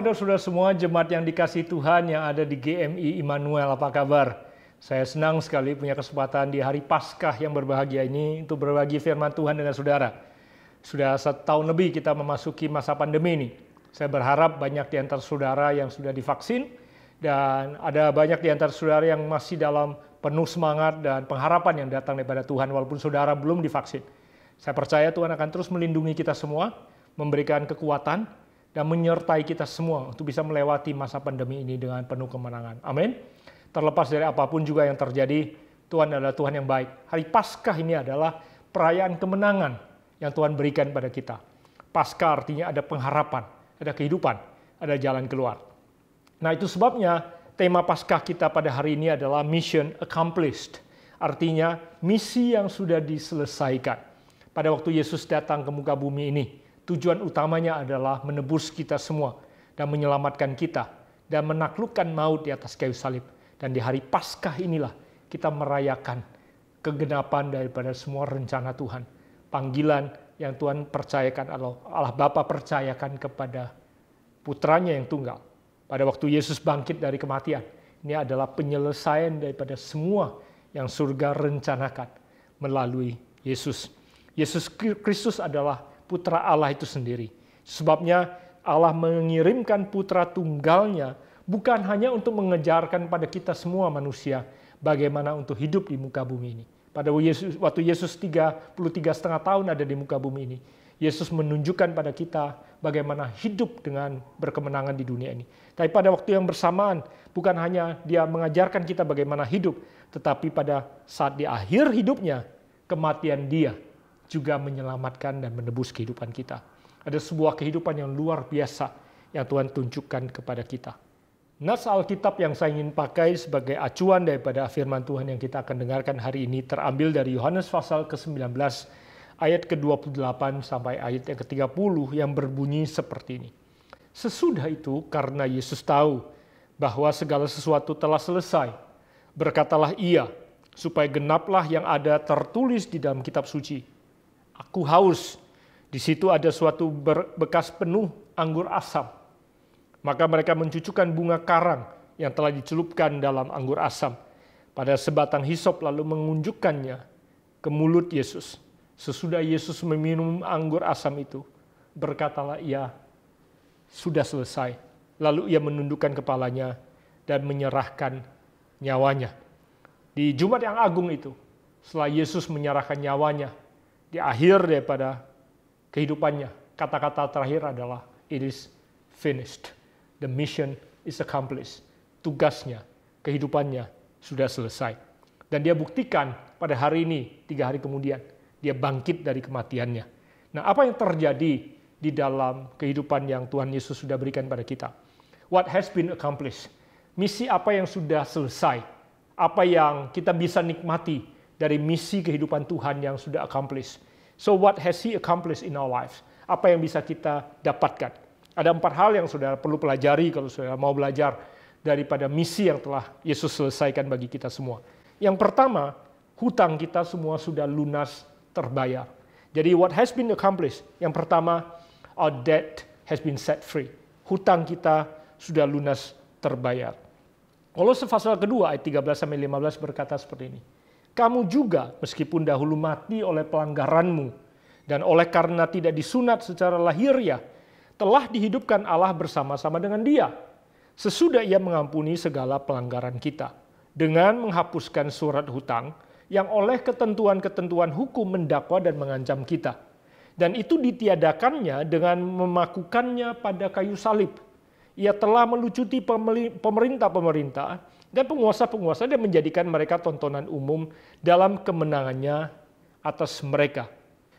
pada saudara semua jemaat yang dikasihi Tuhan yang ada di GMI Immanuel, apa kabar? Saya senang sekali punya kesempatan di hari Paskah yang berbahagia ini untuk berbagi firman Tuhan dengan saudara. Sudah 1 tahun lebih kita memasuki masa pandemi ini. Saya berharap banyak di antara saudara yang sudah divaksin dan ada banyak di antara saudara yang masih dalam penuh semangat dan pengharapan yang datang daripada Tuhan walaupun saudara belum divaksin. Saya percaya Tuhan akan terus melindungi kita semua, memberikan kekuatan, dan menyertai kita semua untuk bisa melewati masa pandemi ini dengan penuh kemenangan. Amin. Terlepas dari apapun juga yang terjadi, Tuhan adalah Tuhan yang baik. Hari Paskah ini adalah perayaan kemenangan yang Tuhan berikan pada kita. Paskah artinya ada pengharapan, ada kehidupan, ada jalan keluar. Nah, itu sebabnya tema Paskah kita pada hari ini adalah mission accomplished. Artinya misi yang sudah diselesaikan. Pada waktu Yesus datang ke muka bumi ini, tujuan utamanya adalah menebus kita semua dan menyelamatkan kita dan menaklukkan maut di atas kayu salib. Dan di hari Paskah inilah kita merayakan kegenapan daripada semua rencana Tuhan. Panggilan yang Tuhan percayakan, Allah Bapa percayakan kepada putranya yang tunggal. Pada waktu Yesus bangkit dari kematian, ini adalah penyelesaian daripada semua yang surga rencanakan melalui Yesus. Yesus Kristus adalah Putra Allah itu sendiri. Sebabnya Allah mengirimkan Putra Tunggalnya bukan hanya untuk mengejarkan pada kita semua manusia bagaimana untuk hidup di muka bumi ini. Pada waktu Yesus 33,5 tahun ada di muka bumi ini, Yesus menunjukkan pada kita bagaimana hidup dengan berkemenangan di dunia ini. Tapi pada waktu yang bersamaan, bukan hanya dia mengajarkan kita bagaimana hidup, tetapi pada saat di akhir hidupnya, kematian dia juga menyelamatkan dan menebus kehidupan kita. Ada sebuah kehidupan yang luar biasa yang Tuhan tunjukkan kepada kita. Nas Alkitab yang saya ingin pakai sebagai acuan daripada firman Tuhan yang kita akan dengarkan hari ini terambil dari Yohanes pasal ke-19 ayat ke-28 sampai ayat yang ke-30 yang berbunyi seperti ini. Sesudah itu karena Yesus tahu bahwa segala sesuatu telah selesai, berkatalah ia supaya genaplah yang ada tertulis di dalam kitab suci. Aku haus. Di situ ada suatu bekas penuh anggur asam. Maka mereka mencucukkan bunga karang yang telah dicelupkan dalam anggur asam pada sebatang hisop lalu mengunjukkannya ke mulut Yesus. Sesudah Yesus meminum anggur asam itu, berkatalah ia, sudah selesai. Lalu ia menundukkan kepalanya dan menyerahkan nyawanya. Di Jumat yang agung itu, setelah Yesus menyerahkan nyawanya, di akhir daripada kehidupannya, kata-kata terakhir adalah it is finished. The mission is accomplished. Tugasnya, kehidupannya sudah selesai. Dan dia buktikan pada hari ini, 3 hari kemudian, dia bangkit dari kematiannya. Nah, apa yang terjadi di dalam kehidupan yang Tuhan Yesus sudah berikan pada kita? What has been accomplished? Misi apa yang sudah selesai? Apa yang kita bisa nikmati dari misi kehidupan Tuhan yang sudah accomplished. So what has He accomplished in our lives? Apa yang bisa kita dapatkan? Ada 4 hal yang saudara perlu pelajari kalau saudara mau belajar daripada misi yang telah Yesus selesaikan bagi kita semua. Yang pertama, hutang kita semua sudah lunas terbayar. Jadi what has been accomplished? Yang pertama, our debt has been set free. Hutang kita sudah lunas terbayar. Kolose pasal kedua ayat 13-15 berkata seperti ini. Kamu juga meskipun dahulu mati oleh pelanggaranmu dan oleh karena tidak disunat secara lahiriah telah dihidupkan Allah bersama-sama dengan Dia sesudah Ia mengampuni segala pelanggaran kita dengan menghapuskan surat hutang yang oleh ketentuan-ketentuan hukum mendakwa dan mengancam kita. Dan itu ditiadakannya dengan memakukannya pada kayu salib. Ia telah melucuti pemerintah-pemerintah dan penguasa-penguasa dan menjadikan mereka tontonan umum dalam kemenangannya atas mereka.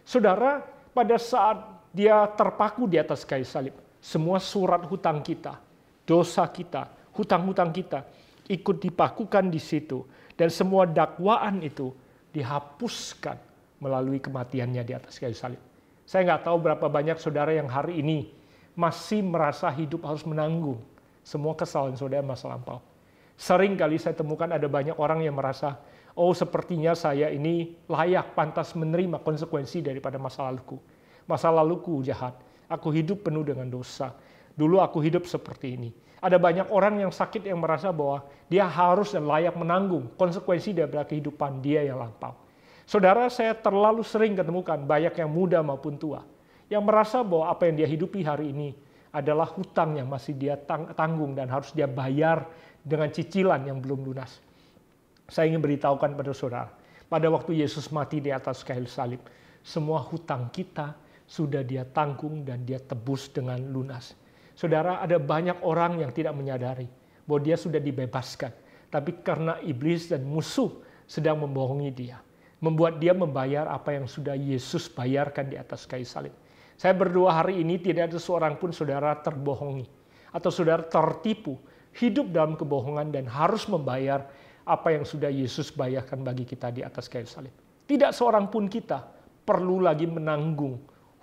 Saudara, pada saat dia terpaku di atas kayu salib, semua surat hutang kita, dosa kita, hutang-hutang kita ikut dipakukan di situ. Dan semua dakwaan itu dihapuskan melalui kematiannya di atas kayu salib. Saya nggak tahu berapa banyak saudara yang hari ini masih merasa hidup harus menanggung semua kesalahan saudara masa lampau. Sering kali saya temukan ada banyak orang yang merasa, oh sepertinya saya ini layak, pantas menerima konsekuensi daripada masa laluku. Masa laluku jahat, aku hidup penuh dengan dosa. Dulu aku hidup seperti ini. Ada banyak orang yang sakit yang merasa bahwa dia harus dan layak menanggung konsekuensi daripada kehidupan dia yang lampau. Saudara, saya terlalu sering ketemukan banyak yang muda maupun tua yang merasa bahwa apa yang dia hidupi hari ini adalah hutang yang masih dia tanggung dan harus dia bayar dengan cicilan yang belum lunas. Saya ingin beritahukan pada saudara, pada waktu Yesus mati di atas kayu salib, semua hutang kita sudah dia tanggung dan dia tebus dengan lunas. Saudara, ada banyak orang yang tidak menyadari bahwa dia sudah dibebaskan. Tapi karena iblis dan musuh sedang membohongi dia, membuat dia membayar apa yang sudah Yesus bayarkan di atas kayu salib. Saya berdoa hari ini tidak ada seorang pun saudara terbohongi atau saudara tertipu, hidup dalam kebohongan dan harus membayar apa yang sudah Yesus bayarkan bagi kita di atas kayu salib. Tidak seorang pun kita perlu lagi menanggung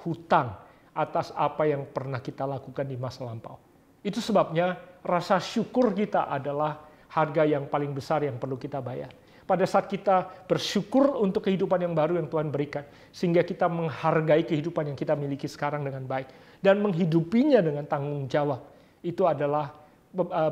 hutang atas apa yang pernah kita lakukan di masa lampau. Itu sebabnya rasa syukur kita adalah harga yang paling besar yang perlu kita bayar. Pada saat kita bersyukur untuk kehidupan yang baru yang Tuhan berikan, sehingga kita menghargai kehidupan yang kita miliki sekarang dengan baik, dan menghidupinya dengan tanggung jawab, itu adalah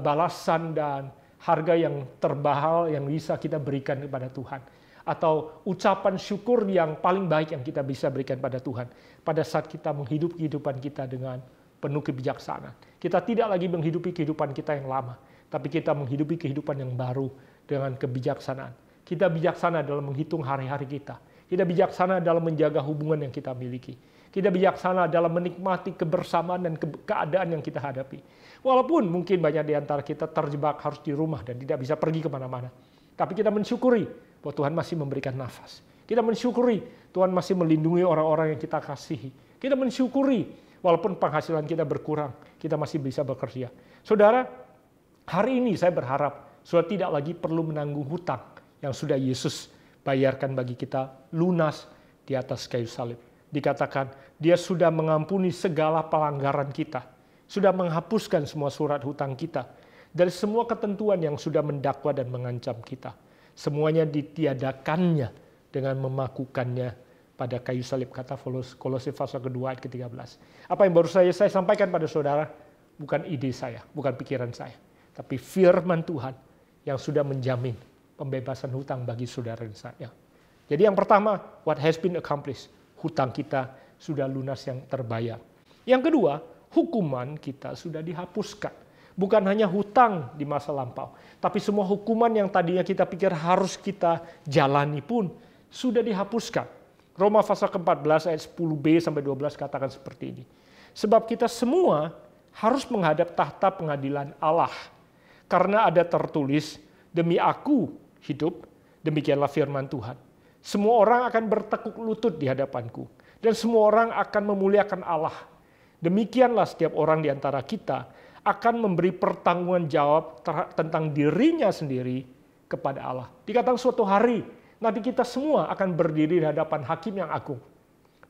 balasan dan harga yang termahal yang bisa kita berikan kepada Tuhan. Atau ucapan syukur yang paling baik yang kita bisa berikan pada Tuhan pada saat kita menghidupi kehidupan kita dengan penuh kebijaksanaan. Kita tidak lagi menghidupi kehidupan kita yang lama, tapi kita menghidupi kehidupan yang baru dengan kebijaksanaan. Kita bijaksana dalam menghitung hari-hari kita. Kita bijaksana dalam menjaga hubungan yang kita miliki. Kita bijaksana dalam menikmati kebersamaan dan keadaan yang kita hadapi. Walaupun mungkin banyak di antara kita terjebak harus di rumah dan tidak bisa pergi kemana-mana. Tapi kita mensyukuri bahwa Tuhan masih memberikan nafas. Kita mensyukuri Tuhan masih melindungi orang-orang yang kita kasihi. Kita mensyukuri walaupun penghasilan kita berkurang, kita masih bisa bekerja. Saudara, hari ini saya berharap saudara tidak lagi perlu menanggung hutang yang sudah Yesus bayarkan bagi kita lunas di atas kayu salib. Dikatakan dia sudah mengampuni segala pelanggaran kita, sudah menghapuskan semua surat hutang kita, dari semua ketentuan yang sudah mendakwa dan mengancam kita. Semuanya ditiadakannya dengan memakukannya pada kayu salib, kata Kolose pasal kedua ayat ke-13. Apa yang baru saya sampaikan pada saudara bukan ide saya, bukan pikiran saya, tapi firman Tuhan yang sudah menjamin pembebasan hutang bagi saudara dan saya. Jadi yang pertama, what has been accomplished, hutang kita sudah lunas yang terbayar. Yang kedua, hukuman kita sudah dihapuskan. Bukan hanya hutang di masa lampau, tapi semua hukuman yang tadinya kita pikir harus kita jalani pun sudah dihapuskan. Roma pasal ke-14 ayat 10b sampai 12 katakan seperti ini. Sebab kita semua harus menghadap tahta pengadilan Allah. Karena ada tertulis, demi aku hidup, demikianlah firman Tuhan. Semua orang akan bertekuk lutut di hadapanku, dan semua orang akan memuliakan Allah. Demikianlah setiap orang di antara kita akan memberi pertanggungan jawab tentang dirinya sendiri kepada Allah. Dikatakan suatu hari, nanti kita semua akan berdiri di hadapan hakim yang agung.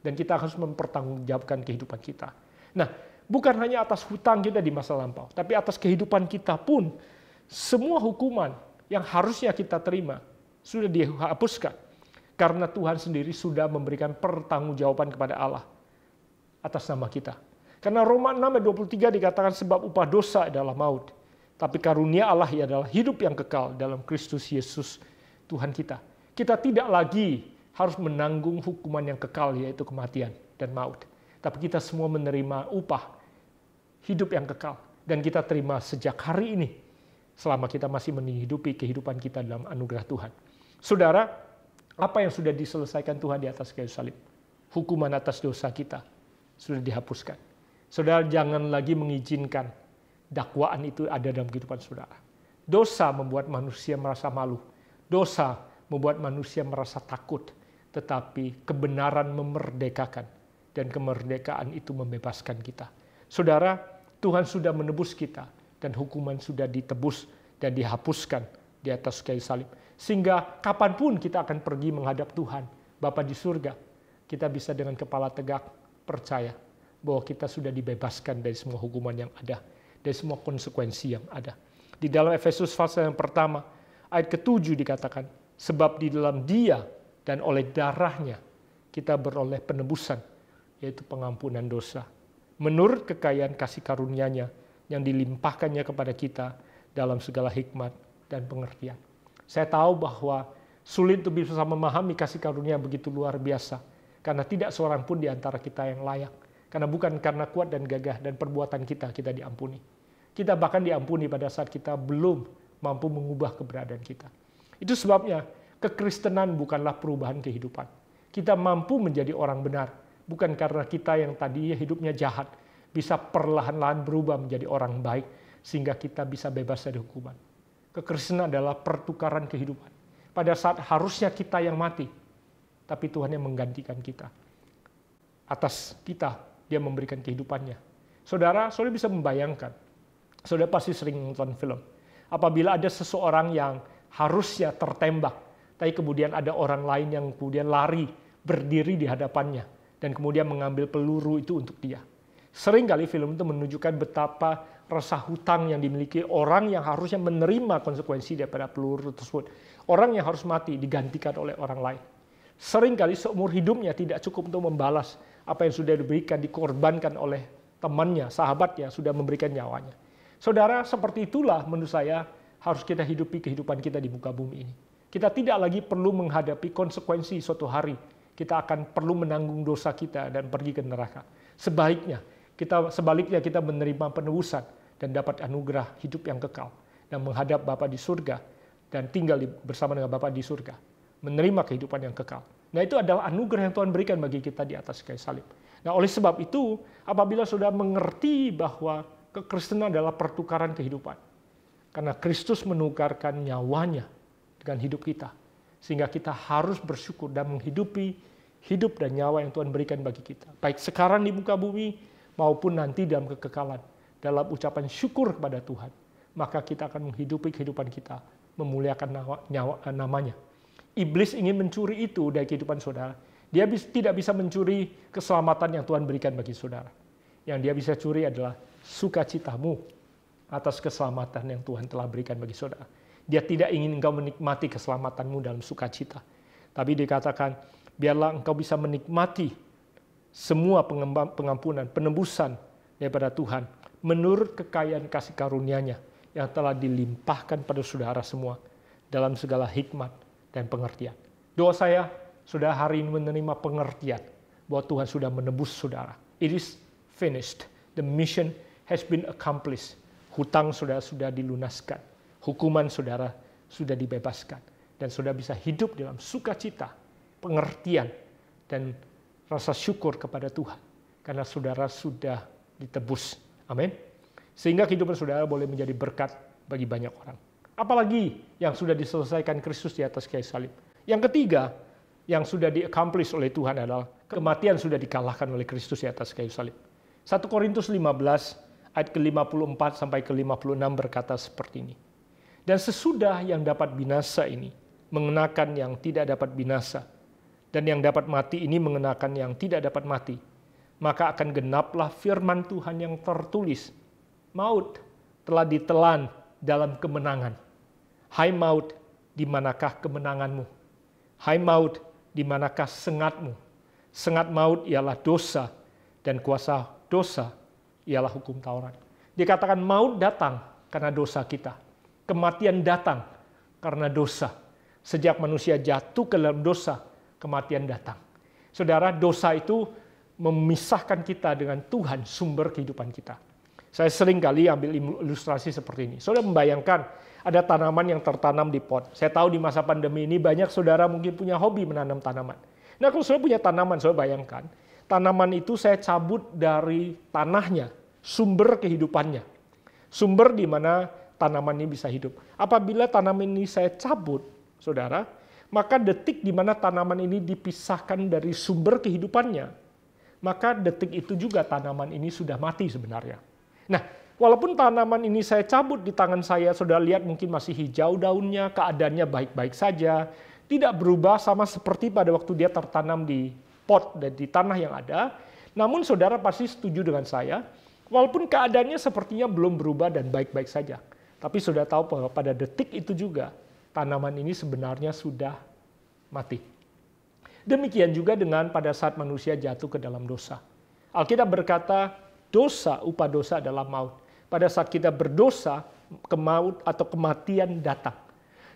Dan kita harus mempertanggungjawabkan kehidupan kita. Nah, bukan hanya atas hutang kita di masa lampau, tapi atas kehidupan kita pun, semua hukuman yang harusnya kita terima sudah dihapuskan. Karena Tuhan sendiri sudah memberikan pertanggungjawaban kepada Allah atas nama kita. Karena Roma 6 ayat 23 dikatakan sebab upah dosa adalah maut. Tapi karunia Allah adalah hidup yang kekal dalam Kristus Yesus Tuhan kita. Kita tidak lagi harus menanggung hukuman yang kekal yaitu kematian dan maut. Tapi kita semua menerima upah hidup yang kekal. Dan kita terima sejak hari ini selama kita masih menghidupi kehidupan kita dalam anugerah Tuhan. Saudara, apa yang sudah diselesaikan Tuhan di atas kayu salib? Hukuman atas dosa kita sudah dihapuskan. Saudara, jangan lagi mengizinkan dakwaan itu ada dalam kehidupan saudara. Dosa membuat manusia merasa malu. Dosa membuat manusia merasa takut. Tetapi kebenaran memerdekakan. Dan kemerdekaan itu membebaskan kita. Saudara, Tuhan sudah menebus kita. Dan hukuman sudah ditebus dan dihapuskan di atas kayu salib. Sehingga kapanpun kita akan pergi menghadap Tuhan, Bapa di surga, kita bisa dengan kepala tegak percaya bahwa kita sudah dibebaskan dari semua hukuman yang ada, dari semua konsekuensi yang ada. Di dalam Efesus pasal yang pertama, ayat ke-7 dikatakan, sebab di dalam Dia dan oleh darahnya kita beroleh penebusan, yaitu pengampunan dosa menurut kekayaan kasih karunia-Nya yang dilimpahkannya kepada kita dalam segala hikmat dan pengertian. Saya tahu bahwa sulit untuk bisa memahami kasih karunia begitu luar biasa, karena tidak seorang pun di antara kita yang layak. Karena bukan karena kuat dan gagah dan perbuatan kita diampuni. Kita bahkan diampuni pada saat kita belum mampu mengubah keberadaan kita. Itu sebabnya kekristenan bukanlah perubahan kehidupan. Kita mampu menjadi orang benar, bukan karena kita yang tadinya hidupnya jahat, bisa perlahan-lahan berubah menjadi orang baik, sehingga kita bisa bebas dari hukuman. Kekristenan adalah pertukaran kehidupan. Pada saat harusnya kita yang mati, tapi Tuhan yang menggantikan kita. Atas kita, Dia memberikan kehidupannya. Saudara bisa membayangkan, saudara pasti sering nonton film. Apabila ada seseorang yang harusnya tertembak, tapi kemudian ada orang lain yang kemudian lari, berdiri di hadapannya, dan kemudian mengambil peluru itu untuk dia. Seringkali film itu menunjukkan betapa rasa hutang yang dimiliki orang yang harusnya menerima konsekuensi daripada peluru tersebut. Orang yang harus mati digantikan oleh orang lain. Seringkali seumur hidupnya tidak cukup untuk membalas apa yang sudah diberikan, dikorbankan oleh temannya, sahabatnya, sudah memberikan nyawanya. Saudara, seperti itulah menurut saya harus kita hidupi kehidupan kita di muka bumi ini. Kita tidak lagi perlu menghadapi konsekuensi suatu hari. Kita akan perlu menanggung dosa kita dan pergi ke neraka. Sebaliknya kita menerima penebusan dan dapat anugerah hidup yang kekal dan menghadap Bapa di surga dan tinggal bersama dengan Bapa di surga, menerima kehidupan yang kekal. Nah, itu adalah anugerah yang Tuhan berikan bagi kita di atas kayu salib. Nah, oleh sebab itu, apabila sudah mengerti bahwa kekristenan adalah pertukaran kehidupan, karena Kristus menukarkan nyawanya dengan hidup kita, sehingga kita harus bersyukur dan menghidupi hidup dan nyawa yang Tuhan berikan bagi kita, baik sekarang di muka bumi maupun nanti dalam kekekalan. Dalam ucapan syukur kepada Tuhan, maka kita akan menghidupi kehidupan kita, memuliakan namanya. Iblis ingin mencuri itu dari kehidupan saudara. Dia tidak bisa mencuri keselamatan yang Tuhan berikan bagi saudara. Yang dia bisa curi adalah sukacitamu atas keselamatan yang Tuhan telah berikan bagi saudara. Dia tidak ingin engkau menikmati keselamatanmu dalam sukacita. Tapi dikatakan, biarlah engkau bisa menikmati semua pengampunan, penebusan daripada Tuhan menurut kekayaan kasih karunia-Nya yang telah dilimpahkan pada saudara semua dalam segala hikmat dan pengertian. Doa saya, saudara hari ini menerima pengertian bahwa Tuhan sudah menebus saudara. It is finished. The mission has been accomplished. Hutang saudara sudah dilunaskan. Hukuman saudara sudah dibebaskan. Dan saudara bisa hidup dalam sukacita, pengertian, dan rasa syukur kepada Tuhan. Karena saudara sudah ditebus. Amin. Sehingga kehidupan saudara boleh menjadi berkat bagi banyak orang. Apalagi yang sudah diselesaikan Kristus di atas kayu salib. Yang ketiga, yang sudah di-accomplish oleh Tuhan adalah kematian sudah dikalahkan oleh Kristus di atas kayu salib. 1 Korintus 15 ayat ke-54 sampai ke-56 berkata seperti ini. Dan sesudah yang dapat binasa ini mengenakan yang tidak dapat binasa, dan yang dapat mati ini mengenakan yang tidak dapat mati, maka akan genaplah firman Tuhan yang tertulis, maut telah ditelan dalam kemenangan. Hai maut, di manakah kemenanganmu? Hai maut, di manakah sengatmu? Sengat maut ialah dosa, dan kuasa dosa ialah hukum Taurat. Dikatakan maut datang karena dosa kita. Kematian datang karena dosa. Sejak manusia jatuh ke dalam dosa, kematian datang. Saudara, dosa itu memisahkan kita dengan Tuhan, sumber kehidupan kita. Saya sering kali ambil ilustrasi seperti ini. Saudara membayangkan ada tanaman yang tertanam di pot. Saya tahu di masa pandemi ini banyak saudara mungkin punya hobi menanam tanaman. Nah, kalau saudara punya tanaman, saudara bayangkan, tanaman itu saya cabut dari tanahnya, sumber kehidupannya. Sumber di mana tanaman ini bisa hidup. Apabila tanaman ini saya cabut, saudara, maka detik di mana tanaman ini dipisahkan dari sumber kehidupannya, maka detik itu juga tanaman ini sudah mati sebenarnya. Nah, walaupun tanaman ini saya cabut di tangan saya, saudara lihat mungkin masih hijau daunnya, keadaannya baik-baik saja, tidak berubah sama seperti pada waktu dia tertanam di pot dan di tanah yang ada. Namun saudara pasti setuju dengan saya, walaupun keadaannya sepertinya belum berubah dan baik-baik saja. Tapi saudara tahu bahwa pada detik itu juga, tanaman ini sebenarnya sudah mati. Demikian juga dengan pada saat manusia jatuh ke dalam dosa. Alkitab berkata, Dosa, upah dosa adalah maut. Pada saat kita berdosa, kemaut atau kematian datang.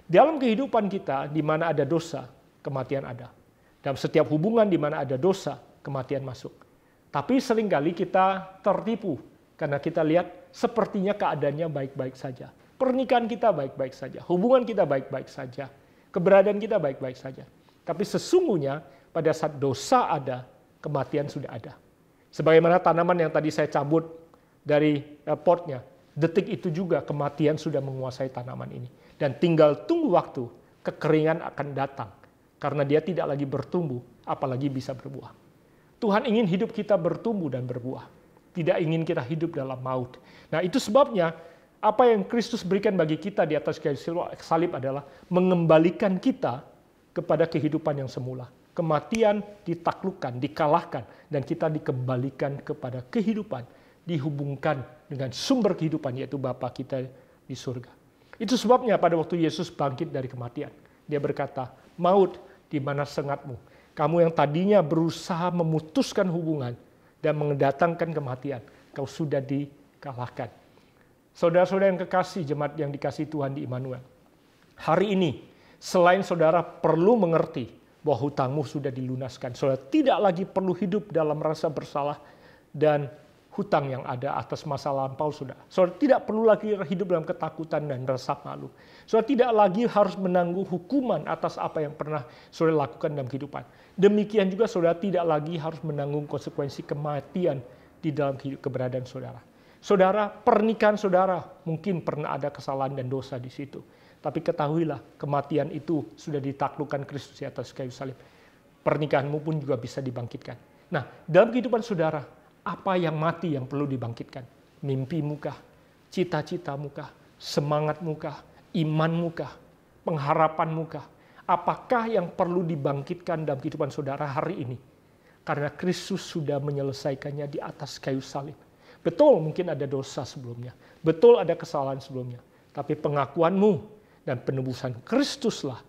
Dalam kehidupan kita, di mana ada dosa, kematian ada. Dalam setiap hubungan di mana ada dosa, kematian masuk. Tapi seringkali kita tertipu karena kita lihat sepertinya keadaannya baik-baik saja. Pernikahan kita baik-baik saja, hubungan kita baik-baik saja, keberadaan kita baik-baik saja. Tapi sesungguhnya pada saat dosa ada, kematian sudah ada. Sebagaimana tanaman yang tadi saya cabut dari potnya, detik itu juga kematian sudah menguasai tanaman ini. Dan tinggal tunggu waktu, kekeringan akan datang. Karena dia tidak lagi bertumbuh, apalagi bisa berbuah. Tuhan ingin hidup kita bertumbuh dan berbuah. Tidak ingin kita hidup dalam maut. Nah, itu sebabnya apa yang Kristus berikan bagi kita di atas kayu salib adalah mengembalikan kita kepada kehidupan yang semula. Kematian ditaklukkan, dikalahkan, dan kita dikembalikan kepada kehidupan, dihubungkan dengan sumber kehidupan, yaitu Bapa kita di surga. Itu sebabnya pada waktu Yesus bangkit dari kematian, dia berkata, maut, di mana sengatmu? Kamu yang tadinya berusaha memutuskan hubungan dan mendatangkan kematian, kau sudah dikalahkan. Saudara-saudara yang kekasih, jemaat yang dikasihi Tuhan di Immanuel, hari ini selain saudara perlu mengerti bahwa hutangmu sudah dilunaskan, saudara tidak lagi perlu hidup dalam rasa bersalah dan hutang yang ada atas masa lampau saudara. Saudara tidak perlu lagi hidup dalam ketakutan dan rasa malu. Saudara tidak lagi harus menanggung hukuman atas apa yang pernah saudara lakukan dalam kehidupan. Demikian juga saudara tidak lagi harus menanggung konsekuensi kematian di dalam keberadaan saudara. Saudara, pernikahan saudara mungkin pernah ada kesalahan dan dosa di situ. Tapi ketahuilah, kematian itu sudah ditaklukkan Kristus di atas kayu salib. Pernikahanmu pun juga bisa dibangkitkan. Nah, dalam kehidupan saudara, apa yang mati yang perlu dibangkitkan? Mimpimu kah? Cita-citamu kah? Semangatmu kah? Imanmu kah? Pengharapanmu kah? Apakah yang perlu dibangkitkan dalam kehidupan saudara hari ini? Karena Kristus sudah menyelesaikannya di atas kayu salib. Betul mungkin ada dosa sebelumnya. Betul ada kesalahan sebelumnya. Tapi pengakuanmu dan penebusan Kristuslah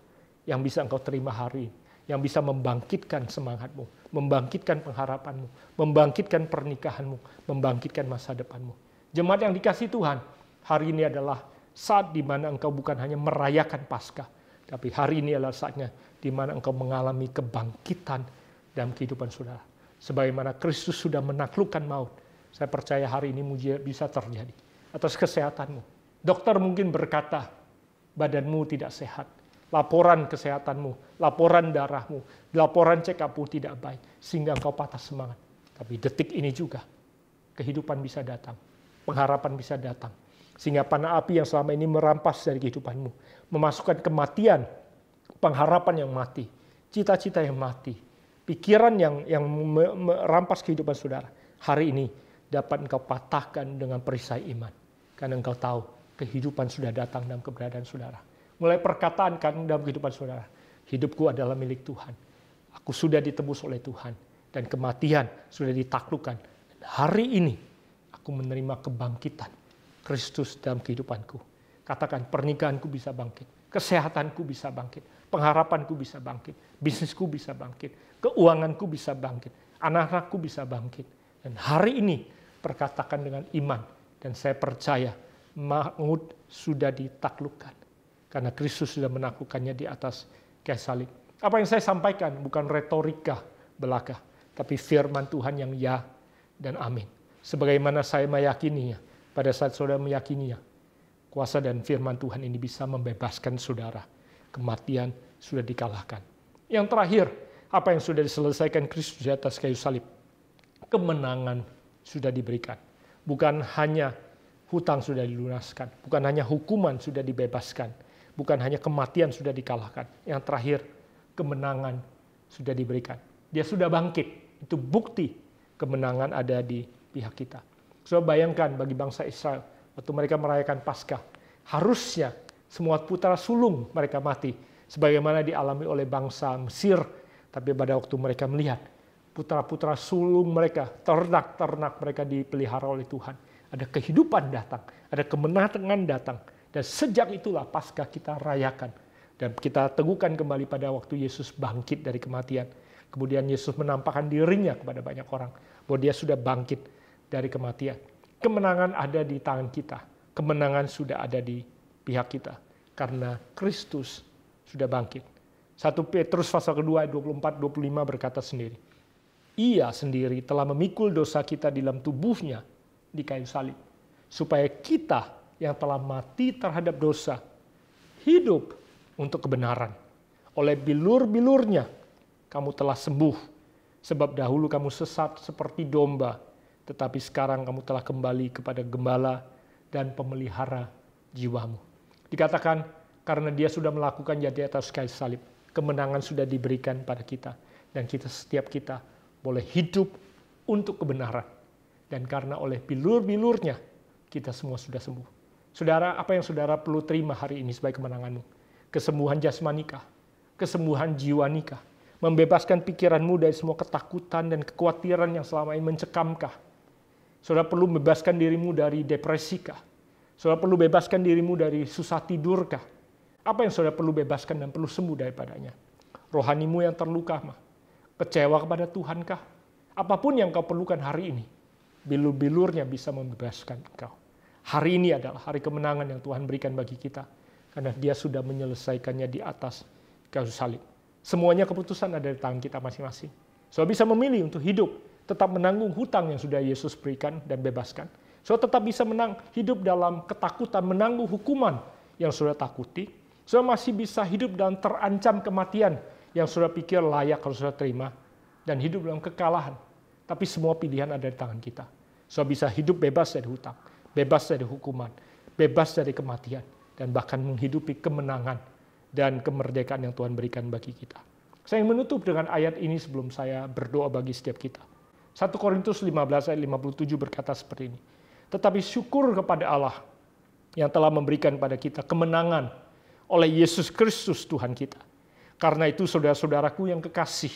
yang bisa engkau terima hari ini. Yang bisa membangkitkan semangatmu, membangkitkan pengharapanmu, membangkitkan pernikahanmu, membangkitkan masa depanmu. Jemaat yang dikasihi Tuhan, hari ini adalah saat di mana engkau bukan hanya merayakan Paskah, tapi hari ini adalah saatnya di mana engkau mengalami kebangkitan dalam kehidupan saudara. Sebagaimana Kristus sudah menaklukkan maut, saya percaya hari ini mujizat bisa terjadi atas kesehatanmu. Dokter mungkin berkata, badanmu tidak sehat. Laporan kesehatanmu, laporan darahmu, laporan check-up-mu tidak baik. Sehingga engkau patah semangat. Tapi detik ini juga, kehidupan bisa datang. Pengharapan bisa datang. Sehingga panah api yang selama ini merampas dari kehidupanmu. Memasukkan kematian, pengharapan yang mati. Cita-cita yang mati. Pikiran yang merampas kehidupan saudara. Hari ini dapat engkau patahkan dengan perisai iman. Karena engkau tahu kehidupan sudah datang dalam keberadaan saudara. Mulai perkataan kan dalam kehidupan saudara. Hidupku adalah milik Tuhan. Aku sudah ditebus oleh Tuhan. Dan kematian sudah ditaklukkan. Dan hari ini aku menerima kebangkitan Kristus dalam kehidupanku. Katakan pernikahanku bisa bangkit. Kesehatanku bisa bangkit. Pengharapanku bisa bangkit. Bisnisku bisa bangkit. Keuanganku bisa bangkit. Anak-anakku bisa bangkit. Dan hari ini perkatakan dengan iman. Dan saya percaya maut sudah ditaklukkan. Karena Kristus sudah menaklukkannya di atas kayu salib. Apa yang saya sampaikan bukan retorika belaka, tapi firman Tuhan yang ya dan amin. Sebagaimana saya meyakininya, pada saat saudara meyakininya, kuasa dan firman Tuhan ini bisa membebaskan saudara. Kematian sudah dikalahkan. Yang terakhir, apa yang sudah diselesaikan Kristus di atas kayu salib? Kemenangan sudah diberikan. Bukan hanya hutang sudah dilunaskan, bukan hanya hukuman sudah dibebaskan, bukan hanya kematian sudah dikalahkan. Yang terakhir, kemenangan sudah diberikan. Dia sudah bangkit. Itu bukti kemenangan ada di pihak kita. So, bayangkan bagi bangsa Israel, waktu mereka merayakan Paskah, harusnya semua putra sulung mereka mati. Sebagaimana dialami oleh bangsa Mesir. Tapi pada waktu mereka melihat, putra-putra sulung mereka, ternak-ternak mereka dipelihara oleh Tuhan. Ada kehidupan datang, ada kemenangan datang. Dan sejak itulah Paskah kita rayakan. Dan kita teguhkan kembali pada waktu Yesus bangkit dari kematian. Kemudian Yesus menampakkan dirinya kepada banyak orang. Bahwa dia sudah bangkit. dari kematian. Kemenangan ada di tangan kita. Kemenangan sudah ada di pihak kita. Karena Kristus sudah bangkit. 1 Petrus pasal kedua ayat 24-25 berkata sendiri. Ia sendiri telah memikul dosa kita di dalam tubuhnya di kayu salib. Supaya kita yang telah mati terhadap dosa hidup untuk kebenaran. Oleh bilur-bilurnya kamu telah sembuh. Sebab dahulu kamu sesat seperti domba. Tetapi sekarang kamu telah kembali kepada gembala dan pemelihara jiwamu. Dikatakan karena dia sudah melakukan di atas kayu salib. Kemenangan sudah diberikan pada kita. Dan setiap kita boleh hidup untuk kebenaran. Dan karena oleh bilur-bilurnya kita semua sudah sembuh. Saudara, apa yang saudara perlu terima hari ini sebagai kemenanganmu? Kesembuhan jasmanikah? Kesembuhan jiwanikah? Membebaskan pikiranmu dari semua ketakutan dan kekhawatiran yang selama ini mencekamkah? Saudara perlu membebaskan dirimu dari depresikah? Saudara perlu bebaskan dirimu dari susah tidurkah? Apa yang saudara perlu bebaskan dan perlu sembuh daripadanya? Rohanimu yang terluka mah? Kecewa kepada Tuhankah? Apapun yang kau perlukan hari ini, bilur-bilurnya bisa membebaskan engkau. Hari ini adalah hari kemenangan yang Tuhan berikan bagi kita. Karena dia sudah menyelesaikannya di atas kayu salib. Semuanya keputusan ada di tangan kita masing-masing. Saudara bisa memilih untuk hidup, tetap menanggung hutang yang sudah Yesus berikan dan bebaskan. Saudara tetap bisa hidup dalam ketakutan, menanggung hukuman yang saudara takuti. Saudara masih bisa hidup dalam terancam kematian yang saudara pikir layak kalau saudara terima. Dan hidup dalam kekalahan. Tapi semua pilihan ada di tangan kita. Saudara bisa hidup bebas dari hutang, bebas dari hukuman, bebas dari kematian. Dan bahkan menghidupi kemenangan dan kemerdekaan yang Tuhan berikan bagi kita. Saya ingin menutup dengan ayat ini sebelum saya berdoa bagi setiap kita. 1 Korintus 15 ayat 57 berkata seperti ini. Tetapi syukur kepada Allah yang telah memberikan pada kita kemenangan oleh Yesus Kristus Tuhan kita. Karena itu saudara-saudaraku yang kekasih,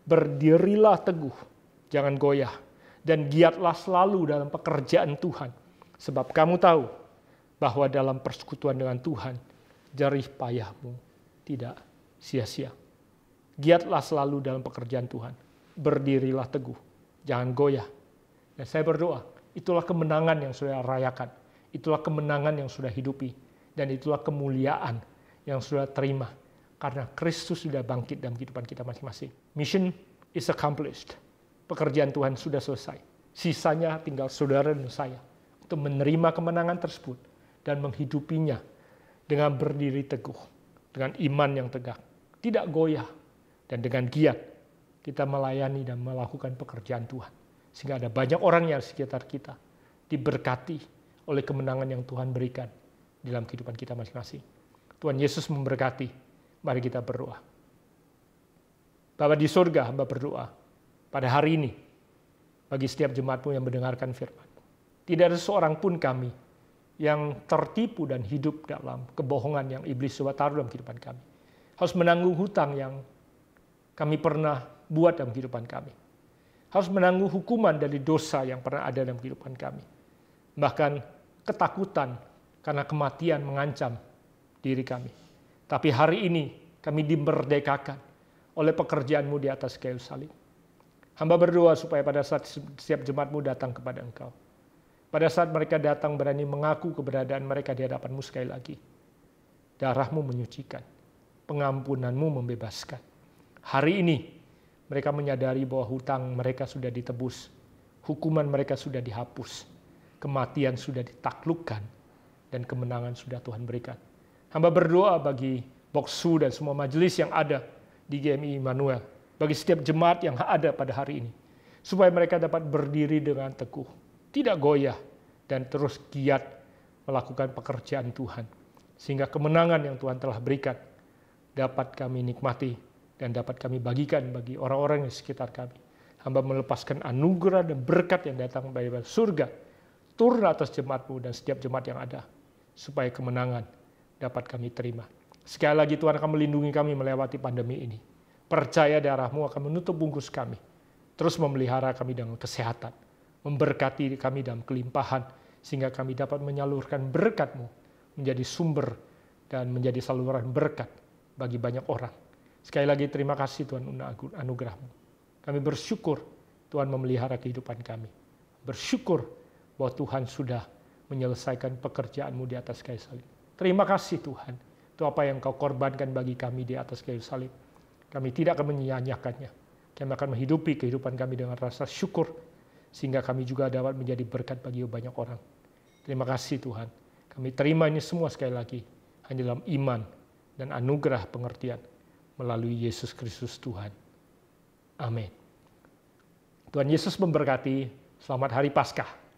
berdirilah teguh, jangan goyah, dan giatlah selalu dalam pekerjaan Tuhan. Sebab kamu tahu bahwa dalam persekutuan dengan Tuhan, jerih payahmu tidak sia-sia. Giatlah selalu dalam pekerjaan Tuhan. Berdirilah teguh, jangan goyah. Dan saya berdoa, itulah kemenangan yang sudah rayakan. Itulah kemenangan yang sudah hidupi. Dan itulah kemuliaan yang sudah terima. Karena Kristus sudah bangkit dalam kehidupan kita masing-masing. Mission is accomplished. Pekerjaan Tuhan sudah selesai. Sisanya tinggal saudara dan saya. Untuk menerima kemenangan tersebut. Dan menghidupinya dengan berdiri teguh. Dengan iman yang tegak. Tidak goyah. Dan dengan giat kita melayani dan melakukan pekerjaan Tuhan. Sehingga ada banyak orang yang di sekitar kita diberkati oleh kemenangan yang Tuhan berikan dalam kehidupan kita masing-masing. Tuhan Yesus memberkati. Mari kita berdoa. Bapa di surga, hamba berdoa pada hari ini bagi setiap jemaat-Mu yang mendengarkan firman. Tidak ada seorang pun kami yang tertipu dan hidup dalam kebohongan yang iblis coba taruh dalam kehidupan kami. Harus menanggung hutang yang kami pernah buat dalam kehidupan kami. Harus menanggung hukuman dari dosa yang pernah ada dalam kehidupan kami. Bahkan ketakutan karena kematian mengancam diri kami. Tapi hari ini kami dimerdekakan oleh pekerjaan-Mu di atas kayu salib. Hamba berdoa supaya pada saat setiap jemaat-Mu datang kepada Engkau. Pada saat mereka datang berani mengaku keberadaan mereka di hadapan-Mu sekali lagi. Darah-Mu menyucikan. Pengampunan-Mu membebaskan. Hari ini mereka menyadari bahwa hutang mereka sudah ditebus. Hukuman mereka sudah dihapus. Kematian sudah ditaklukkan. Dan kemenangan sudah Tuhan berikan. Hamba berdoa bagi Boksu dan semua majelis yang ada di GMI Immanuel. Bagi setiap jemaat yang ada pada hari ini. Supaya mereka dapat berdiri dengan teguh. Tidak goyah. Dan terus giat melakukan pekerjaan Tuhan. Sehingga kemenangan yang Tuhan telah berikan dapat kami nikmati. Dan dapat kami bagikan bagi orang-orang di sekitar kami. Hamba melepaskan anugerah dan berkat yang datang dari surga. Turun atas jemaat-Mu dan setiap jemaat yang ada. Supaya kemenangan dapat kami terima. Sekali lagi Tuhan akan melindungi kami melewati pandemi ini. Percaya darah-Mu akan menutup bungkus kami. Terus memelihara kami dengan kesehatan. Memberkati kami dalam kelimpahan. Sehingga kami dapat menyalurkan berkat-Mu. Menjadi sumber dan menjadi saluran berkat bagi banyak orang. Sekali lagi terima kasih Tuhan anugerah-Mu. Kami bersyukur Tuhan memelihara kehidupan kami. bersyukur bahwa Tuhan sudah menyelesaikan pekerjaan-Mu di atas kayu salib. Terima kasih Tuhan, itu apa yang Kau korbankan bagi kami di atas kayu salib. Kami tidak akan menyia-nyiakannya. Kami akan menghidupi kehidupan kami dengan rasa syukur, sehingga kami juga dapat menjadi berkat bagi banyak orang. Terima kasih Tuhan. Kami terima ini semua sekali lagi, hanya dalam iman dan anugerah pengertian melalui Yesus Kristus Tuhan. Amin. Tuhan Yesus memberkati. Selamat Hari Paskah.